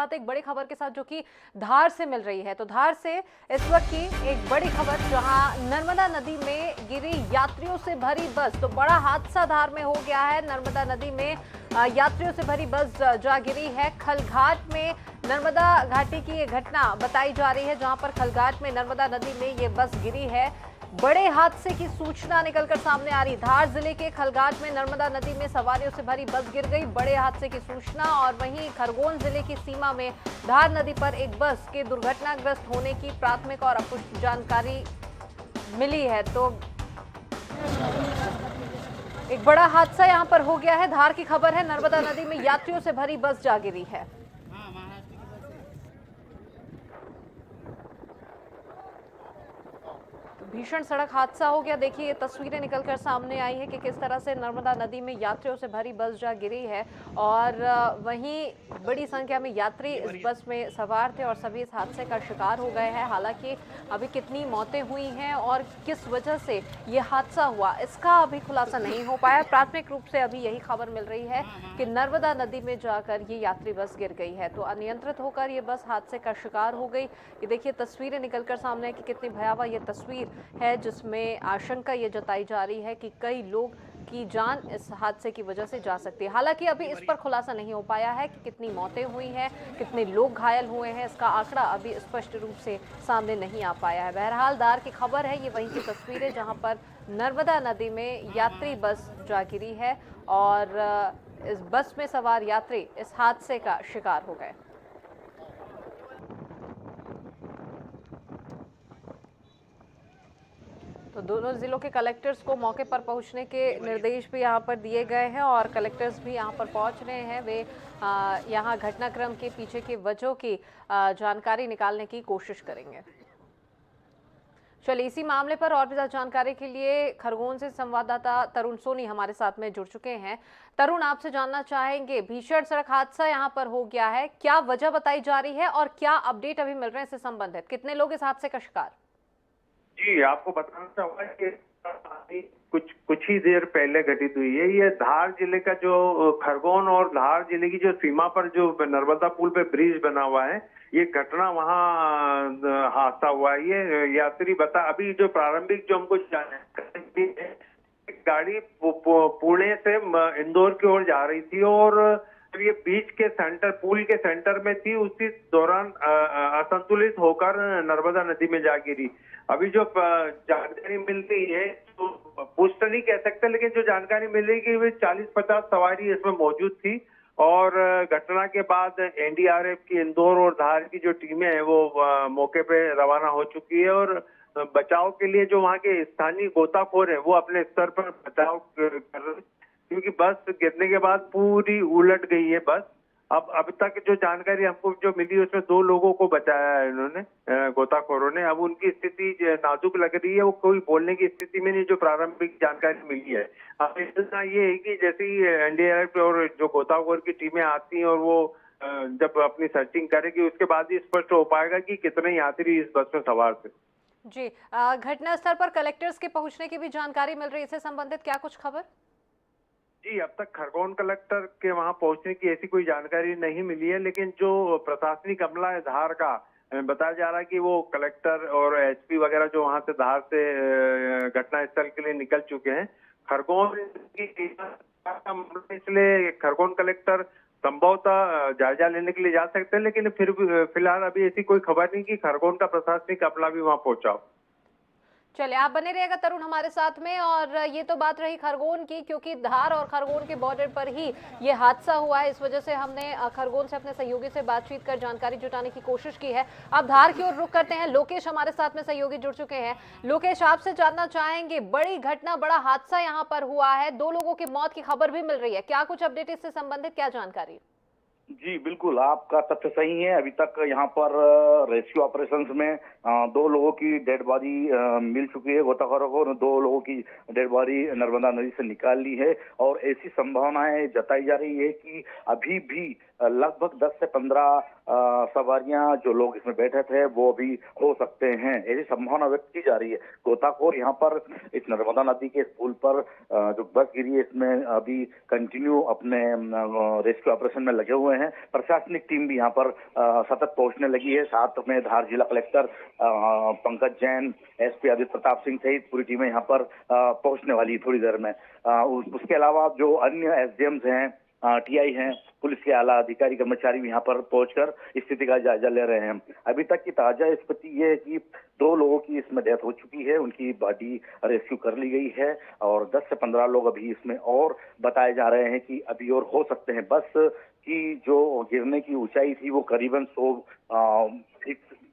साथ एक बड़ी खबर के साथ जो कि धार से मिल रही है। तो धार से इस वक्त की एक बड़ी खबर, जहां नर्मदा नदी में गिरी यात्रियों से भरी बस। तो बड़ा हादसा धार में हो गया है। नर्मदा नदी में यात्रियों से भरी बस जा गिरी है। खलघाट में नर्मदा घाटी की ये घटना बताई जा रही है, जहां पर खलघाट में नर्मदा नदी में ये बस गिरी है। बड़े हादसे की सूचना निकलकर सामने आ रही। धार जिले के खलघाट में नर्मदा नदी में सवारियों से भरी बस गिर गई, बड़े हादसे की सूचना। और वहीं खरगोन जिले की सीमा में धार नदी पर एक बस के दुर्घटनाग्रस्त होने की प्राथमिक और अपुष्ट जानकारी मिली है। तो एक बड़ा हादसा यहां पर हो गया है। धार की खबर है, नर्मदा नदी में यात्रियों से भरी बस जा गिरी है। भीषण सड़क हादसा हो गया। देखिए, ये तस्वीरें निकलकर सामने आई है कि किस तरह से नर्मदा नदी में यात्रियों से भरी बस जा गिरी है। और वहीं बड़ी संख्या में यात्री इस बस में सवार थे और सभी इस हादसे का शिकार हो गए हैं। हालांकि अभी कितनी मौतें हुई हैं और किस वजह से ये हादसा हुआ, इसका अभी खुलासा नहीं हो पाया। प्राथमिक रूप से अभी यही खबर मिल रही है कि नर्मदा नदी में जाकर ये यात्री बस गिर गई है। तो अनियंत्रित होकर ये बस हादसे का शिकार हो गई। ये देखिए, तस्वीरें निकलकर सामने कि कितनी भयावह ये तस्वीर है, जिसमें आशंका ये जताई जा रही है कि कई लोग की जान इस हादसे की वजह से जा सकती है। हालांकि अभी इस पर खुलासा नहीं हो पाया है कि कितनी मौतें हुई हैं, कितने लोग घायल हुए हैं। इसका आंकड़ा अभी स्पष्ट रूप से सामने नहीं आ पाया है। बहरहाल धार की खबर है, ये वहीं की तस्वीरें जहां पर नर्मदा नदी में यात्री बस जा गिरी है और इस बस में सवार यात्री इस हादसे का शिकार हो गए। तो दोनों जिलों के कलेक्टर्स को मौके पर पहुंचने के निर्देश भी यहां पर दिए गए हैं और कलेक्टर्स भी यहां पर पहुंच रहे हैं। वे यहां घटनाक्रम के पीछे की वजहों की जानकारी निकालने की कोशिश करेंगे। चलिए, इसी मामले पर और भी ज्यादा जानकारी के लिए खरगोन से संवाददाता तरुण सोनी हमारे साथ में जुड़ चुके हैं। तरुण, आपसे जानना चाहेंगे, भीषण सड़क हादसा यहां पर हो गया है, क्या वजह बताई जा रही है और क्या अपडेट अभी मिल रहे हैं इससे संबंधित? कितने लोग इस हादसे का शिकार? जी, आपको बताना चाहूंगा कि कुछ ही देर पहले घटित हुई है। ये धार जिले का जो खरगोन और धार जिले की जो सीमा पर जो नर्मदा पुल पे ब्रिज बना हुआ है, ये घटना वहां हादसा हुआ है। ये यात्री अभी जो प्रारंभिक जो हमको जानकारी है, गाड़ी पुणे से इंदौर की ओर जा रही थी और ये बीच के सेंटर, पुल के सेंटर में थी। उसी दौरान असंतुलित होकर नर्मदा नदी में जा गिरी। अभी जो जानकारी मिल रही है, तो पुष्ट नहीं कह सकते, लेकिन जो जानकारी मिल रही है कि वे 40-50 सवारी इसमें मौजूद थी। और घटना के बाद एनडीआरएफ की इंदौर और धार की जो टीमें हैं वो मौके पे रवाना हो चुकी है और बचाव के लिए जो वहाँ के स्थानीय गोताखोर है वो अपने स्तर पर बचाव कर रहे हैं, क्योंकि बस गिरने के बाद पूरी उलट गई है बस। अब तक जो जानकारी हमको जो मिली उसमें 2 लोगों को बचाया है इन्होंने, गोताखोरों ने। अब उनकी स्थिति नाजुक लग रही है, वो कोई बोलने की स्थिति में नहीं, जो प्रारंभिक जानकारी मिली है। अब इतना ये है कि जैसे ही एनडीआरएफ और जो गोताखोर की टीमें आती हैं और वो जब अपनी सर्चिंग करेगी, उसके बाद ही स्पष्ट हो पाएगा कि कितने यात्री इस बस में सवार थे। जी, घटनास्थल पर कलेक्टर्स के पहुंचने की भी जानकारी मिल रही है, इससे संबंधित क्या कुछ खबर? जी, अब तक खरगोन कलेक्टर के वहां पहुंचने की ऐसी कोई जानकारी नहीं मिली है, लेकिन जो प्रशासनिक अमला है धार का, बताया जा रहा है कि वो कलेक्टर और एसपी वगैरह जो वहां से धार से घटनास्थल के लिए निकल चुके हैं। खरगोन की इसलिए खरगोन कलेक्टर संभवतः जायजा लेने के लिए जा सकते हैं, लेकिन फिर फिलहाल अभी ऐसी कोई खबर नहीं कि खरगोन का प्रशासनिक अमला भी वहां पहुंचा हो। चलिए, आप बने रहिएगा तरुण हमारे साथ में। और ये तो बात रही खरगोन की, क्योंकि धार और खरगोन के बॉर्डर पर ही ये हादसा हुआ है। इस वजह से हमने खरगोन से अपने सहयोगी से बातचीत कर जानकारी जुटाने की कोशिश की है। अब धार की ओर रुख करते हैं। लोकेश हमारे साथ में सहयोगी जुड़ चुके हैं। लोकेश, आपसे जानना चाहेंगे, बड़ी घटना, बड़ा हादसा यहाँ पर हुआ है, 2 लोगों की मौत की खबर भी मिल रही है, क्या कुछ अपडेट इससे संबंधित, क्या जानकारी? जी बिल्कुल, आपका तथ्य सही है। अभी तक यहाँ पर रेस्क्यू ऑपरेशंस में 2 लोगों की डेड बॉडी मिल चुकी है गोताखोरों को। 2 लोगों की डेड बॉडी नर्मदा नदी से निकाल ली है और ऐसी संभावनाएं जताई जा रही है कि अभी भी लगभग 10 से 15 सवारियां जो लोग इसमें बैठे थे वो भी हो सकते हैं, ऐसी संभावना व्यक्त की जा रही है। गोताखोर यहाँ पर इस नर्मदा नदी के इस पुल पर जो बस गिरी है इसमें अभी कंटिन्यू अपने रेस्क्यू ऑपरेशन में लगे हुए हैं। प्रशासनिक टीम भी यहाँ पर सतत पहुंचने लगी है। साथ में धार जिला कलेक्टर पंकज जैन, एसपी आदित्य प्रताप सिंह सहित पूरी टीमें यहाँ पर पहुंचने वाली है थोड़ी देर में। उसके अलावा जो अन्य एसडीएम्स हैं, टीआई हैं, पुलिस के आला अधिकारी कर्मचारी भी यहाँ पर पहुंचकर स्थिति का जायजा ले रहे हैं। अभी तक की ताजा स्थिति ये है कि 2 लोगों की इसमें डेथ हो चुकी है, उनकी बॉडी रेस्क्यू कर ली गई है और 10 से 15 लोग अभी इसमें और बताए जा रहे हैं कि अभी और हो सकते हैं। बस की जो गिरने की ऊंचाई थी वो करीबन 100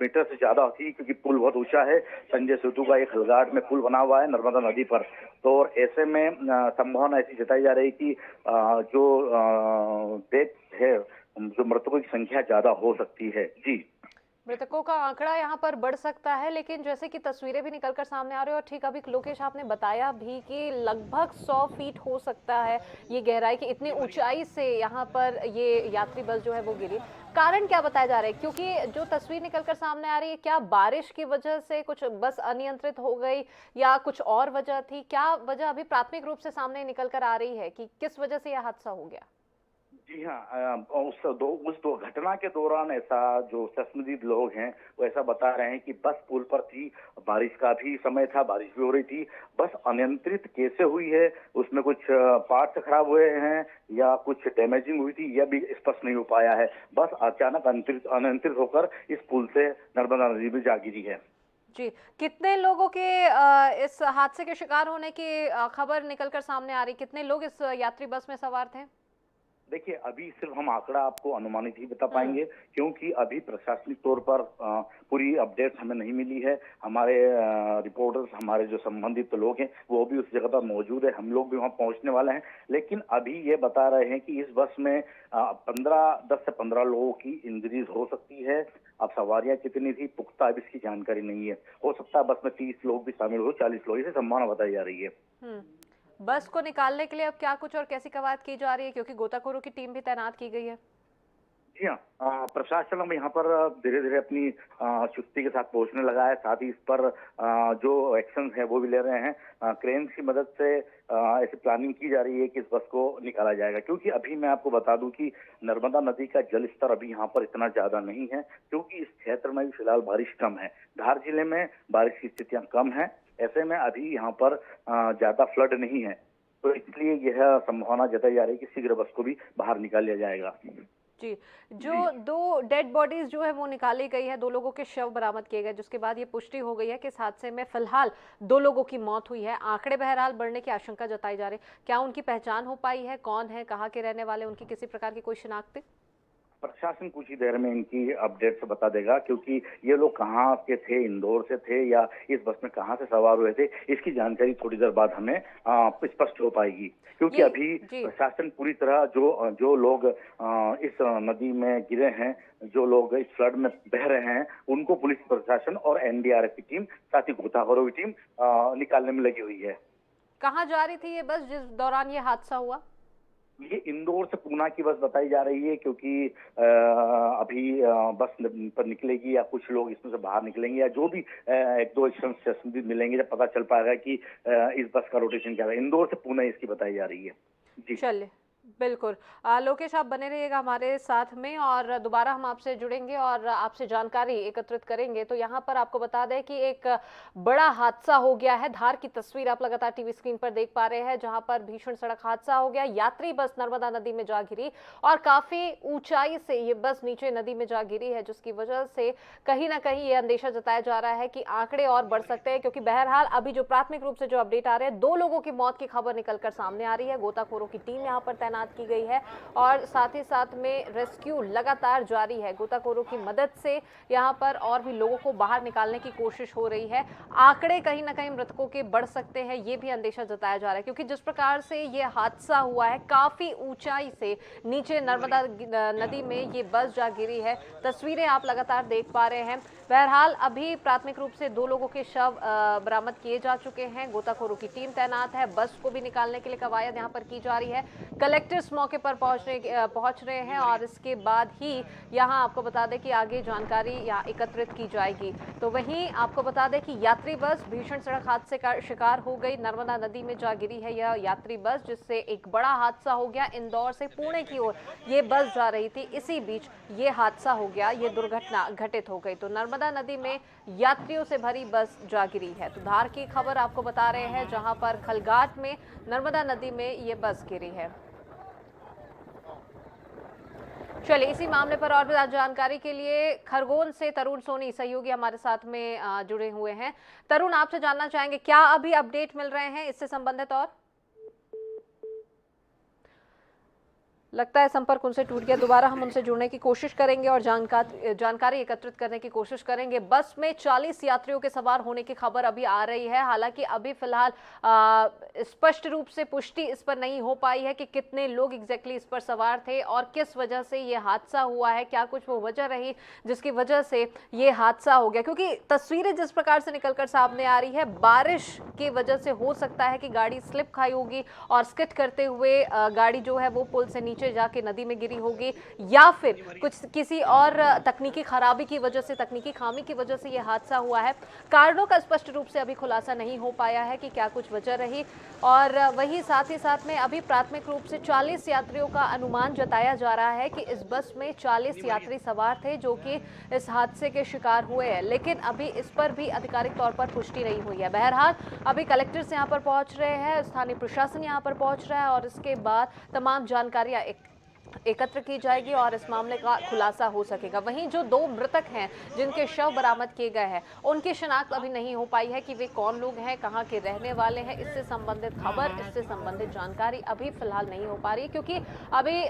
मीटर से ज्यादा थी, क्योंकि पुल बहुत ऊंचा है। संजय सेतु का एक हलघाट में पुल बना हुआ है नर्मदा नदी पर, तो ऐसे में संभावना ऐसी जताई जा रही है कि जो डेथ है, जो मृतकों की संख्या ज्यादा हो सकती है। जी, मृतकों का आंकड़ा यहाँ पर बढ़ सकता है, लेकिन जैसे कि तस्वीरें भी निकलकर सामने आ रही है और ठीक अभी लोकेश आपने बताया भी कि लगभग 100 फीट हो सकता है ये गहराई की, इतनी ऊंचाई से यहाँ पर ये यात्री बस जो है वो गिरी। कारण क्या बताया जा रहा है, क्योंकि जो तस्वीर निकलकर सामने आ रही है, क्या बारिश की वजह से कुछ बस अनियंत्रित हो गई या कुछ और वजह थी? क्या वजह अभी प्राथमिक रूप से सामने निकलकर आ रही है कि किस वजह से यह हादसा हो गया? जी हाँ, उस घटना के दौरान ऐसा जो चश्मदीद लोग हैं वो ऐसा बता रहे हैं कि बस पुल पर थी, बारिश का भी समय था, बारिश भी हो रही थी, बस अनियंत्रित कैसे हुई है, उसमें कुछ पार्ट्स खराब हुए हैं या कुछ डैमेजिंग हुई थी, यह भी स्पष्ट नहीं हो पाया है। बस अचानक अनियंत्रित होकर इस पुल से नर्मदा नदी में जा गिरी है। जी, कितने लोगों के इस हादसे के शिकार होने की खबर निकलकर सामने आ रही? कितने लोग इस यात्री बस में सवार थे? देखिए, अभी सिर्फ हम आंकड़ा आपको अनुमानित ही बता पाएंगे, क्योंकि अभी प्रशासनिक तौर पर पूरी अपडेट हमें नहीं मिली है। हमारे रिपोर्टर्स, हमारे जो संबंधित लोग हैं वो भी उस जगह पर मौजूद है, हम लोग भी वहां पहुंचने वाले हैं, लेकिन अभी ये बता रहे हैं कि इस बस में 10 से 15 लोगों की इंजरीज हो सकती है। अब सवारियां कितनी थी पुख्ता अब इसकी जानकारी नहीं है, हो सकता है बस में 30 लोग भी शामिल हो, 40 लोग, इसे संभावना बताई जा रही है। बस को निकालने के लिए अब क्या कुछ और कैसी कवायद की जा रही है, क्योंकि गोताखोरों की टीम भी तैनात की गई है? जी हाँ, प्रशासन में यहाँ पर धीरे धीरे अपनी चुस्ती के साथ पहुंचने लगा है। साथ ही इस पर जो एक्शन है वो भी ले रहे हैं। क्रेन की मदद से ऐसी प्लानिंग की जा रही है कि इस बस को निकाला जाएगा, क्योंकि अभी मैं आपको बता दूं कि नर्मदा नदी का जल स्तर अभी यहाँ पर इतना ज्यादा नहीं है, क्योंकि इस क्षेत्र में भी फिलहाल बारिश कम है। धार जिले में बारिश की स्थितियां कम है, ऐसे में अभी यहाँ पर ज्यादा फ्लड नहीं है, तो इसलिए यह संभावना जताई जा रही है कि शीघ्र बस को भी बाहर निकाल लिया जाएगा। जी, जो 2 डेड बॉडीज जो है वो निकाली गई है, 2 लोगों के शव बरामद किए गए, जिसके बाद ये पुष्टि हो गई है कि इस हादसे में फिलहाल 2 लोगों की मौत हुई है। आंकड़े बहरहाल बढ़ने की आशंका जताई जा रही है। क्या उनकी पहचान हो पाई है? कौन है, कहाँ के रहने वाले, उनकी किसी प्रकार की कोई शिनाख्त? प्रशासन कुछ ही देर में इनकी अपडेट से बता देगा, क्योंकि ये लोग कहाँ के थे, इंदौर से थे या इस बस में कहाँ से सवार हुए थे, इसकी जानकारी थोड़ी देर बाद हमें स्पष्ट हो पाएगी। क्योंकि अभी प्रशासन पूरी तरह जो लोग इस नदी में गिरे हैं, जो लोग इस फ्लड में बह रहे हैं, उनको पुलिस प्रशासन और एनडीआरएफ की टीम, साथ ही गोताखोरों की टीम निकालने में लगी हुई है। कहाँ जा रही थी ये बस जिस दौरान ये हादसा हुआ? ये इंदौर से पूना की बस बताई जा रही है, क्योंकि अभी बस पर निकलेगी या कुछ लोग इसमें से बाहर निकलेंगे या जो भी 1-2 स्टेशन मिलेंगे, जब पता चल पाएगा कि इस बस का रोटेशन क्या है। इंदौर से पूना इसकी बताई जा रही है। जी चलिए, बिल्कुल। लोकेश, आप बने रहिएगा हमारे साथ में और दोबारा हम आपसे जुड़ेंगे और आपसे जानकारी एकत्रित करेंगे। तो यहाँ पर आपको बता दें कि एक बड़ा हादसा हो गया है। धार की तस्वीर आप लगातार टीवी स्क्रीन पर देख पा रहे हैं, जहां पर भीषण सड़क हादसा हो गया। यात्री बस नर्मदा नदी में जा गिरी और काफी ऊंचाई से ये बस नीचे नदी में जा गिरी है, जिसकी वजह से कहीं ना कहीं ये अंदेशा जताया जा रहा है कि आंकड़े और बढ़ सकते हैं, क्योंकि बहरहाल अभी जो प्राथमिक रूप से जो अपडेट आ रहे हैं, 2 लोगों की मौत की खबर निकलकर सामने आ रही है। गोताखोरों की टीम यहाँ पर तैनात की गई है और साथ ही साथ में रेस्क्यू लगातार जारी है। गोताखोरों की मदद से यहाँ पर और भी लोगों को बाहर निकालने की कोशिश हो रही है। आंकड़े कहीं ना कहीं मृतकों के बढ़ सकते हैं, ये भी अंदेशा जताया जा रहा है, क्योंकि जिस प्रकार से ये हादसा हुआ है, काफी ऊंचाई से नीचे नर्मदा नदी में ये बस जा गिरी है। तस्वीरें आप लगातार देख पा रहे हैं। बहरहाल अभी प्राथमिक रूप से 2 लोगों के शव बरामद किए जा चुके हैं। गोताखोरों की टीम तैनात है, बस को भी निकालने के लिए कवायद यहाँ पर की जा रही है। कलेक्टर इस मौके पर पहुंच रहे हैं और इसके बाद ही यहां आपको बता दें कि आगे जानकारी यहां एकत्रित की जाएगी। तो वहीं आपको बता दें कि यात्री बस भीषण सड़क हादसे का शिकार हो गई। नर्मदा नदी में जा गिरी है यह यात्री बस, जिससे एक बड़ा हादसा हो गया। इंदौर से पुणे की ओर ये बस जा रही थी, इसी बीच ये हादसा हो गया, ये दुर्घटना घटित हो गई। तो नर्मदा नदी में यात्रियों से भरी बस जा गिरी है। तो धार की खबर आपको बता रहे हैं, जहां पर खलघाट में नर्मदा नदी में ये बस गिरी है। चलिए, इसी मामले पर और भी जानकारी के लिए खरगोन से तरुण सोनी सहयोगी हमारे साथ में जुड़े हुए हैं। तरुण, आपसे जानना चाहेंगे क्या अभी अपडेट मिल रहे हैं इससे संबंधित? और लगता है संपर्क उनसे टूट गया। दोबारा हम उनसे जुड़ने की कोशिश करेंगे और जानकारी एकत्रित करने की कोशिश करेंगे। बस में 40 यात्रियों के सवार होने की खबर अभी आ रही है। हालांकि अभी फिलहाल स्पष्ट रूप से पुष्टि इस पर नहीं हो पाई है कि कितने लोग एग्जैक्टली इस पर सवार थे और किस वजह से ये हादसा हुआ है। क्या कुछ वो वजह रही जिसकी वजह से ये हादसा हो गया? क्योंकि तस्वीरें जिस प्रकार से निकलकर सामने आ रही है, बारिश की वजह से हो सकता है कि गाड़ी स्लिप खाई होगी और स्किड करते हुए गाड़ी जो है वो पुल से नीचे जाके नदी में गिरी होगी, या फिर कुछ किसी और तकनीकी खराबी की वजह से, तकनीकी खामी की वजह से यह हादसा हुआ है। कारणों का स्पष्ट रूप से अभी खुलासा नहीं हो पाया है कि क्या कुछ वजह रही। और वही साथ ही साथ में अभी प्राथमिक रूप से 40 यात्रियों का अनुमान जताया जा रहा है कि इस बस में 40 यात्री सवार थे जो कि इस हादसे के शिकार हुए हैं। लेकिन अभी इस पर भी आधिकारिक तौर पर पुष्टि नहीं हुई है। बहरहाल अभी कलेक्टर्स यहाँ पर पहुंच रहे हैं, स्थानीय प्रशासन यहाँ पर पहुंच रहा है और इसके बाद तमाम जानकारियां एकत्र की जाएगी और इस मामले का खुलासा हो सकेगा। वहीं जो 2 मृतक हैं जिनके शव बरामद किए गए हैं, उनकी शिनाख्त अभी नहीं हो पाई है कि वे कौन लोग हैं, कहां के रहने वाले हैं। इससे संबंधित खबर, इससे संबंधित जानकारी अभी फिलहाल नहीं हो पा रही, क्योंकि अभी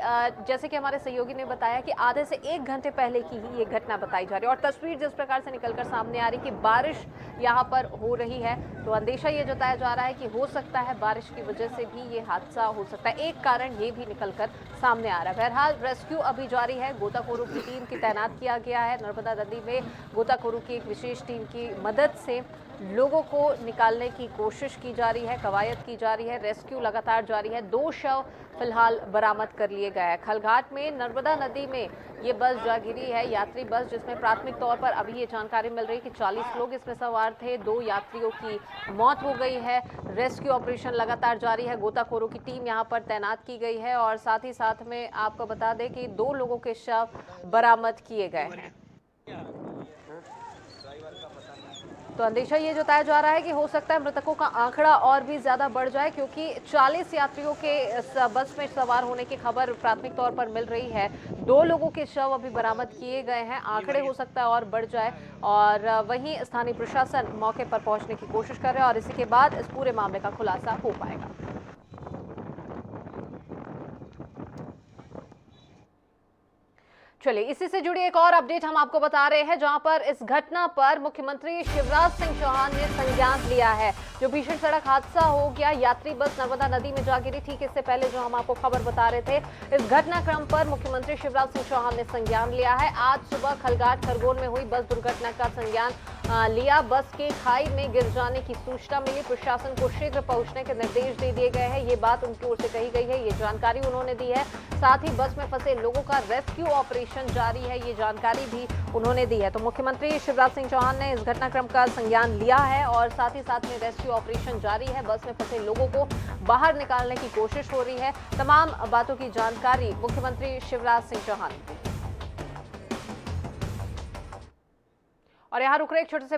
जैसे कि हमारे सहयोगी ने बताया कि आधे से 1 घंटे पहले की ही ये घटना बताई जा रही है और तस्वीर जिस प्रकार से निकलकर सामने आ रही कि बारिश यहाँ पर हो रही है, तो अंदेशा ये जताया जा रहा है कि हो सकता है बारिश की वजह से भी ये हादसा हो सकता है। एक कारण ये भी निकलकर सामने आ रहा है। बहरहाल रेस्क्यू अभी जारी है। गोताखोरों की टीम की तैनात किया गया है। नर्मदा नदी में गोताखोरों की एक विशेष टीम की मदद से लोगों को निकालने की कोशिश की जा रही है, कवायद की जा रही है, रेस्क्यू लगातार जारी है। 2 शव फिलहाल बरामद कर लिए गए हैं। खलघाट में नर्मदा नदी में ये बस जा गिरी है, यात्री बस, जिसमें प्राथमिक तौर पर अभी ये जानकारी मिल रही है कि 40 लोग इसमें सवार थे। 2 यात्रियों की मौत हो गई है। रेस्क्यू ऑपरेशन लगातार जारी है। गोताखोरों की टीम यहाँ पर तैनात की गई है और साथ ही साथ में आपको बता दें कि 2 लोगों के शव बरामद किए गए हैं। तो अंदेशा ये जताया जा रहा है कि हो सकता है मृतकों का आंकड़ा और भी ज्यादा बढ़ जाए, क्योंकि 40 यात्रियों के बस में सवार होने की खबर प्राथमिक तौर पर मिल रही है। 2 लोगों के शव अभी बरामद किए गए हैं। आंकड़े हो सकता है और बढ़ जाए। और वहीं स्थानीय प्रशासन मौके पर पहुंचने की कोशिश कर रहा है और इसी के बाद इस पूरे मामले का खुलासा हो पाएगा। चलिए, इसी से जुड़ी एक और अपडेट हम आपको बता रहे हैं, जहां पर इस घटना पर मुख्यमंत्री शिवराज सिंह चौहान ने संज्ञान लिया है। जो भीषण सड़क हादसा हो गया, यात्री बस नर्मदा नदी में जा गिरी, ठीक इससे पहले जो हम आपको खबर बता रहे थे, इस घटनाक्रम पर मुख्यमंत्री शिवराज सिंह चौहान ने संज्ञान लिया है। आज सुबह खलघाट खरगोन में हुई बस दुर्घटना का संज्ञान लिया। बस के खाई में गिर जाने की सूचना मिली। प्रशासन को शीघ्र पहुंचने के निर्देश दे दिए गए हैं। ये बात उनकी ओर से कही गई है, ये जानकारी उन्होंने दी है। साथ ही बस में फंसे लोगों का रेस्क्यू ऑपरेशन जारी है, ये जानकारी भी उन्होंने दी है। तो मुख्यमंत्री शिवराज सिंह चौहान ने इस घटनाक्रम का संज्ञान लिया है और साथ ही साथ में रेस्क्यू ऑपरेशन जारी है। बस में फंसे लोगों को बाहर निकालने की कोशिश हो रही है। तमाम बातों की जानकारी मुख्यमंत्री शिवराज सिंह चौहान ने दी। और यहाँ रुक रहे एक छोटे से